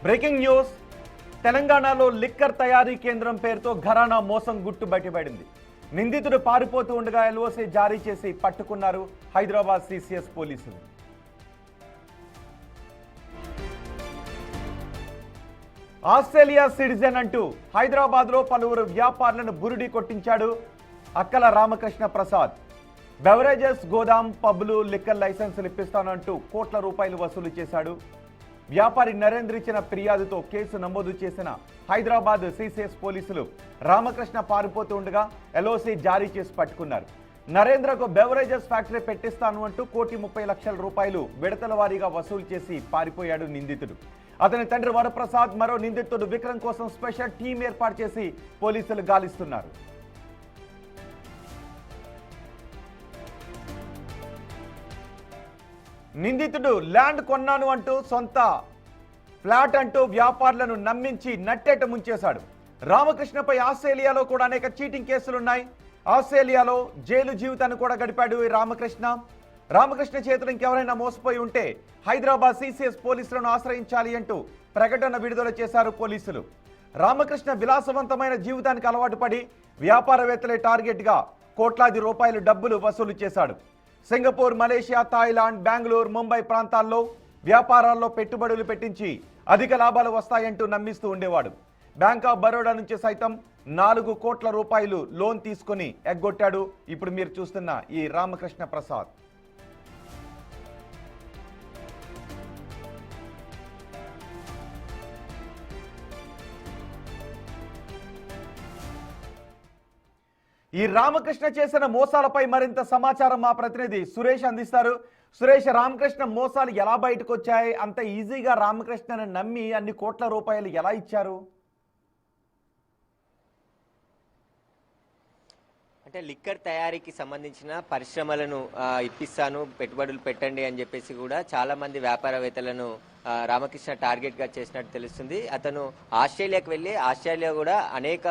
Breaking news. తెలంగాణలో liquor తయారీ కేంద్రం పేరుతో ఘరానా మోసం గుట్టు బయటపడింది. నిందితుడు పారిపోతూ ఉండగా ఎల్ఓసి జారీ చేసి పట్టుకున్నారు హైదరాబాద్ సిసిఎస్ పోలీసులు. ఆస్ట్రేలియా సిటిజన్ అంటూ హైదరాబాద్లో పలువురు వ్యాపారులను బురిడి కొట్టించాడు అక్కల రామకృష్ణ ప్రసాద్. బెవరేజెస్, గోదాం, పబ్లు, లిక్కర్ లైసెన్సులు ఇప్పిస్తానంటూ కోట్ల రూపాయలు వసూలు చేశాడు. వ్యాపారి నరేంద్ర ఇచ్చిన ఫిర్యాదుతో కేసు నమోదు చేసిన హైదరాబాద్ సిసిఎస్ పోలీసులు రామకృష్ణ పారిపోతూ ఉండగా ఎల్ఓసి జారీ చేసి పట్టుకున్నారు. నరేంద్రకు బెవరేజెస్ ఫ్యాక్టరీ పెట్టిస్తాను అంటూ 1,30,00,000 రూపాయలు విడతల వారీగా వసూలు చేసి పారిపోయాడు నిందితుడు. అతని తండ్రి వరప్రసాద్ మరో నిందితుడు విక్రమ్ కోసం స్పెషల్ టీం ఏర్పాటు చేసి పోలీసులు గాలిస్తున్నారు. నిందితుడు ల్యాండ్ కొన్నాను అంటూ సొంత ఫ్లాట్ అంటూ వ్యాపారులను నమ్మించి నట్టేట ముంచేశాడు. రామకృష్ణపై ఆస్ట్రేలియాలో కూడా అనేక చీటింగ్ కేసులున్నాయి. ఆస్ట్రేలియాలో జైలు జీవితాన్ని కూడా గడిపాడు ఈ రామకృష్ణ చేతులు ఇంకెవరైనా మోసపోయి ఉంటే హైదరాబాద్ సిసిఎస్ పోలీసులను ఆశ్రయించాలి అంటూ ప్రకటన విడుదల చేశారు పోలీసులు. రామకృష్ణ విలాసవంతమైన జీవితానికి అలవాటు పడి వ్యాపారవేత్తలే టార్గెట్గా కోట్లాది రూపాయలు డబ్బులు వసూలు చేశాడు. Singapore, Malaysia, Thailand, Bengaluru, Mumbai ప్రాంతాల్లో వ్యాపారాల్లో పెట్టుబడులు పెట్టించి అధిక లాభాలు వస్తాయంటూ నమ్మిస్తూ ఉండేవాడు. బ్యాంక్ ఆఫ్ బరోడా నుంచి సైతం 4 కోట్ల రూపాయలు లోన్ తీసుకుని ఎగ్గొట్టాడు ఇప్పుడు మీరు చూస్తున్న ఈ రామకృష్ణ ప్రసాద్. ఈ రామకృష్ణ చేసిన మోసాలపై మరింత సమాచారం మా ప్రతినిధి సురేష్ అందిస్తారు. సురేష్, రామకృష్ణ మోసాలు ఎలా బయటకు వచ్చాయి? అంత ఈజీగా రామకృష్ణని నమ్మి అన్ని కోట్ల రూపాయలు ఎలా ఇచ్చారు? అంటే లిక్కర్ తయారీకి సంబంధించిన పరిశ్రమలను ఇప్పిస్తాను, పెట్టుబడులు పెట్టండి అని చెప్పేసి కూడా చాలా మంది వ్యాపారవేత్తలను రామకృష్ణ టార్గెట్గా చేసినట్టు తెలుస్తుంది. అతను ఆస్ట్రేలియాకు వెళ్ళి ఆస్ట్రేలియా కూడా అనేక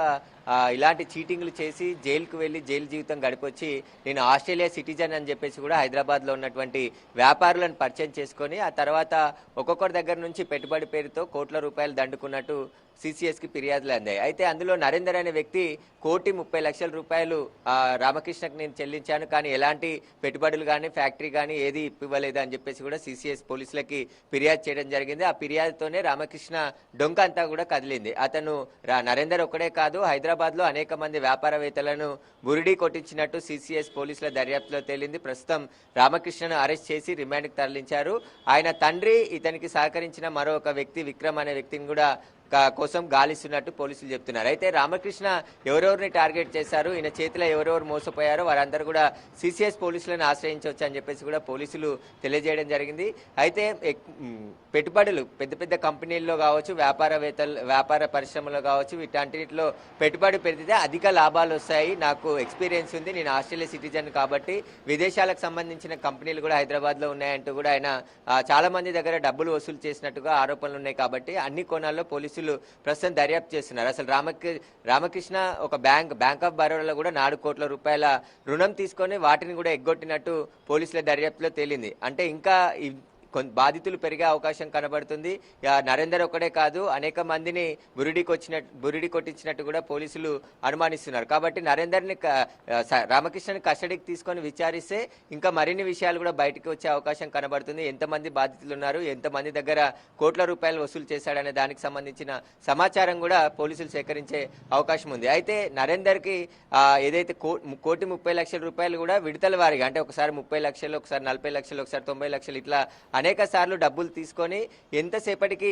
ఇలాంటి చీటింగ్లు చేసి జైలుకు వెళ్ళి జైలు జీవితం గడిపొచ్చి నేను ఆస్ట్రేలియా సిటిజన్ అని చెప్పేసి కూడా హైదరాబాద్లో ఉన్నటువంటి వ్యాపారులను పరిచయం చేసుకొని ఆ తర్వాత ఒక్కొక్కరి దగ్గర నుంచి పెట్టుబడి పేరుతో కోట్ల రూపాయలు దండుకున్నట్టు సిసిఎస్కి ఫిర్యాదులు అందాయి. అయితే అందులో నరేందర్ అనే వ్యక్తి 1,30,00,000 రూపాయలు రామకృష్ణకు నేను చెల్లించాను, కానీ ఎలాంటి పెట్టుబడులు కానీ ఫ్యాక్టరీ కానీ ఏది ఇవ్వలేదు అని చెప్పేసి కూడా సిసిఎస్ పోలీసులకి ఫిర్యాదు చేయడం జరిగింది. ఆ ఫిర్యాదుతోనే రామకృష్ణ డొంక అంతా కూడా కదిలింది. అతను నరేందర్ ఒక్కడే కాదు, హైదరాబాద్లో అనేక మంది వ్యాపారవేత్తలను బురిడీ కొట్టించినట్టు సిసిఎస్ పోలీసుల దర్యాప్తులో తేలింది. ప్రస్తుతం రామకృష్ణను అరెస్ట్ చేసి రిమాండ్కి తరలించారు. ఆయన తండ్రి, ఇతనికి సహకరించిన మరో ఒక వ్యక్తి విక్రమ్ అనే వ్యక్తిని కూడా కోసం గాలిస్తున్నట్టు పోలీసులు చెప్తున్నారు. అయితే రామకృష్ణ ఎవరెవరిని టార్గెట్ చేశారు, ఈయన చేతిలో ఎవరెవరు మోసపోయారో వారందరూ కూడా సిసిఎస్ పోలీసులను ఆశ్రయించవచ్చు అని చెప్పేసి కూడా పోలీసులు తెలియజేయడం జరిగింది. అయితే పెట్టుబడులు పెద్ద పెద్ద కంపెనీల్లో కావచ్చు, వ్యాపార పరిశ్రమలో కావచ్చు, వీటన్నిటిలో పెట్టుబడి పెడితే అధిక లాభాలు వస్తాయి, నాకు ఎక్స్పీరియన్స్ ఉంది, నేను ఆస్ట్రేలియా సిటిజన్ కాబట్టి విదేశాలకు సంబంధించిన కంపెనీలు కూడా హైదరాబాద్లో ఉన్నాయంటూ కూడా ఆయన చాలా మంది దగ్గర డబ్బులు వసూలు చేసినట్టుగా ఆరోపణలు ఉన్నాయి. కాబట్టి అన్ని కోణాల్లో పోలీసులు ప్రస్తుతం దర్యాప్తు చేస్తున్నారు. అసలు రామకృష్ణ ఒక బ్యాంక్ ఆఫ్ బరోడాలో కూడా 4 కోట్ల రూపాయల రుణం తీసుకొని వాటిని కూడా ఎగ్గొట్టినట్టు పోలీసుల దర్యాప్తులో తేలింది. అంటే ఇంకా బాధితులు పెరిగే అవకాశం కనబడుతుంది. నరేందర్ ఒక్కడే కాదు, అనేక మందిని బురిడి కొట్టించినట్టు కూడా పోలీసులు అనుమానిస్తున్నారు. కాబట్టి నరేందర్ని రామకృష్ణని కస్టడీకి తీసుకొని విచారిస్తే ఇంకా మరిన్ని విషయాలు కూడా బయటకు వచ్చే అవకాశం కనబడుతుంది. ఎంతమంది బాధితులు ఉన్నారు, ఎంతమంది దగ్గర కోట్ల రూపాయలు వసూలు చేశాడనే దానికి సంబంధించిన సమాచారం కూడా పోలీసులు సేకరించే అవకాశం ఉంది. అయితే నరేందర్కి ఏదైతే 1,30,00,000 రూపాయలు కూడా విడతల వారిగా, అంటే ఒకసారి 30 లక్షలు, ఒకసారి 40 లక్షలు, ఒకసారి 90 లక్షలు, ఇట్లా అనేక సార్లు డబ్బులు తీసుకొని ఎంతసేపటికి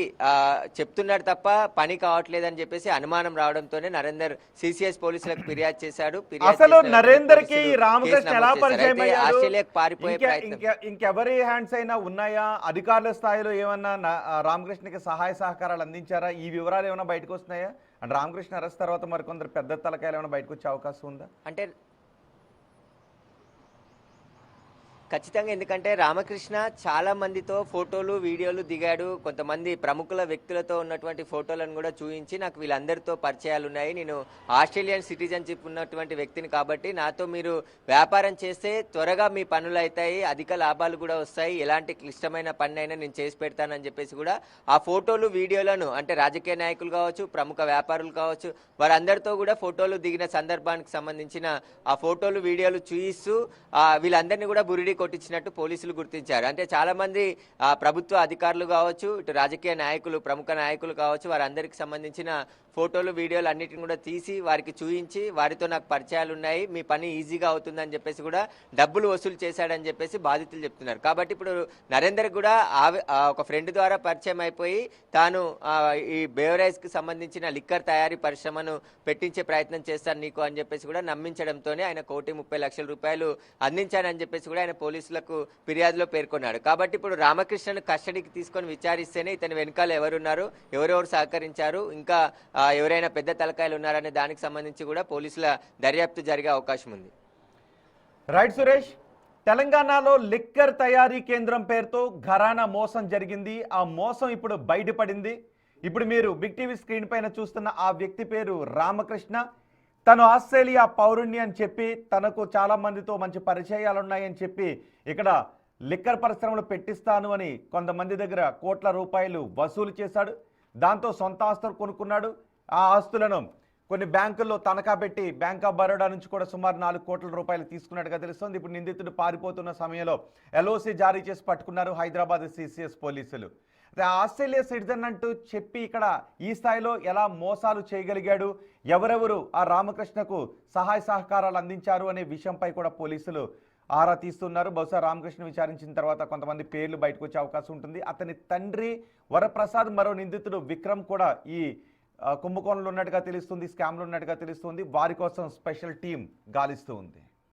చెప్తున్నాడు తప్ప పని కావట్లేదని చెప్పేసి అనుమానం రావడంతోనే నరేందర్ సిసిఎస్ పోలీసులకు ఫిర్యాదు చేశాడు. అసలు నరేందర్ కి రామకృష్ణ ఎలా పరిచయం అయ్యారు? ఆస్ట్రేలియాకు పారిపోయే ప్రయత్నం ఇంకెవరి హ్యాండ్స్ అయినా ఉన్నాయా? అధికారుల స్థాయిలో ఏమన్నా రామకృష్ణకి సహాయ సహకారాలు అందించారా? ఈ వివరాలు ఏమైనా బయటకు వస్తున్నాయా? అంటే రామకృష్ణ అరెస్ట్ తర్వాత మరికొందరు పెద్ద తలకాయలు ఏమైనా బయటకు వచ్చే అవకాశం ఉందా? అంటే ఖచ్చితంగా. ఎందుకంటే రామకృష్ణ చాలా మందితో ఫోటోలు వీడియోలు దిగాడు. కొంతమంది ప్రముఖుల వ్యక్తులతో ఉన్నటువంటి ఫోటోలను కూడా చూపించి నాకు వీళ్ళందరితో పరిచయాలు ఉన్నాయి, నేను ఆస్ట్రేలియన్ సిటిజన్షిప్ ఉన్నటువంటి వ్యక్తిని కాబట్టి నాతో మీరు వ్యాపారం చేస్తే త్వరగా మీ పనులు అవుతాయి, అధిక లాభాలు కూడా వస్తాయి, ఎలాంటి క్లిష్టమైన పని అయినా నేను చేసి పెడతానని చెప్పేసి కూడా ఆ ఫోటోలు వీడియోలను అంటే రాజకీయ నాయకులు కావచ్చు, ప్రముఖ వ్యాపారులు కావచ్చు, వారందరితో కూడా ఫోటోలు దిగిన సందర్భానికి సంబంధించిన ఆ ఫోటోలు వీడియోలు చూయిస్తూ వీళ్ళందరినీ కూడా బురిడి కొట్టించినట్టు పోలీసులు గుర్తించారు. అంటే చాలా మంది ప్రభుత్వ అధికారులు కావచ్చు, ఇటు రాజకీయ నాయకులు, ప్రముఖ నాయకులు కావచ్చు, వారందరికి సంబంధించిన ఫోటోలు వీడియోలు అన్నిటిని కూడా తీసి వారికి చూయించి వారితో నాకు పరిచయాలు ఉన్నాయి, మీ పని ఈజీగా అవుతుందని చెప్పేసి కూడా డబ్బులు వసూలు చేశాడని చెప్పేసి బాధితులు చెప్తున్నారు. కాబట్టి ఇప్పుడు నరేందర్ కూడా ఒక ఫ్రెండ్ ద్వారా పరిచయం అయిపోయి తాను ఈ బేవరేజ్కి సంబంధించిన లిక్కర్ తయారీ పరిశ్రమను పెట్టించే ప్రయత్నం చేస్తాను నీకు అని చెప్పేసి కూడా నమ్మించడంతోనే ఆయన 1,30,00,000 రూపాయలు అందించానని చెప్పేసి కూడా ఆయన పోలీసులకు ఫిర్యాదులో పేర్కొన్నాడు. కాబట్టి ఇప్పుడు రామకృష్ణను కస్టడీకి తీసుకొని విచారిస్తేనే ఇతని వెనకాల ఎవరున్నారు, ఎవరెవరు సహకరించారు, ఇంకా ఎవరైనా పెద్ద తలకాయలు ఉన్నారనే దానికి సంబంధించి కూడా పోలీసుల దర్యాప్తు జరిగే అవకాశం ఉంది. రైట్ సురేష్, తెలంగాణలో లిక్కర్ తయారీ కేంద్రం పేరుతో ఘరానా మోసం జరిగింది. ఆ మోసం ఇప్పుడు బయటపడింది. ఇప్పుడు మీరు బిగ్ టీవీ స్క్రీన్ పైన చూస్తున్న ఆ వ్యక్తి పేరు రామకృష్ణ. తను ఆస్ట్రేలియా పౌరుణ్ణి అని చెప్పి, తనకు చాలా మందితో మంచి పరిచయాలు ఉన్నాయని చెప్పి ఇక్కడ లిక్కర్ పరిశ్రమలు పెట్టిస్తాను అని కొంతమంది దగ్గర కోట్ల రూపాయలు వసూలు చేశాడు. దాంతో సొంత ఆస్తులు కొనుక్కున్నాడు. ఆ ఆస్తులను కొన్ని బ్యాంకుల్లో తనఖా పెట్టి బ్యాంక్ ఆఫ్ బరోడా నుంచి కూడా సుమారు 4 కోట్ల రూపాయలు తీసుకున్నట్టుగా తెలుస్తోంది. ఇప్పుడు నిందితుడు పారిపోతున్న సమయంలో ఎల్ఓసి జారీ చేసి పట్టుకున్నారు హైదరాబాద్ సిసిఎస్ పోలీసులు. అయితే ఆస్ట్రేలియా సిటిజన్ అంటూ చెప్పి ఇక్కడ ఈ స్థాయిలో ఎలా మోసాలు చేయగలిగాడు, ఎవరెవరు ఆ రామకృష్ణకు సహాయ సహకారాలు అందించారు అనే విషయంపై కూడా పోలీసులు ఆరా తీస్తున్నారు. బహుశా రామకృష్ణ విచారించిన తర్వాత కొంతమంది పేర్లు బయటకు వచ్చే అవకాశం ఉంటుంది. అతని తండ్రి వరప్రసాద్, మరో నిందితుడు విక్రమ్ కూడా ఈ కుంభకోణంలో ఉన్నట్టుగా తెలుస్తుంది, స్కామ్లో ఉన్నట్టుగా తెలుస్తుంది. వారి కోసం స్పెషల్ టీం గాలిస్తూ ఉంది.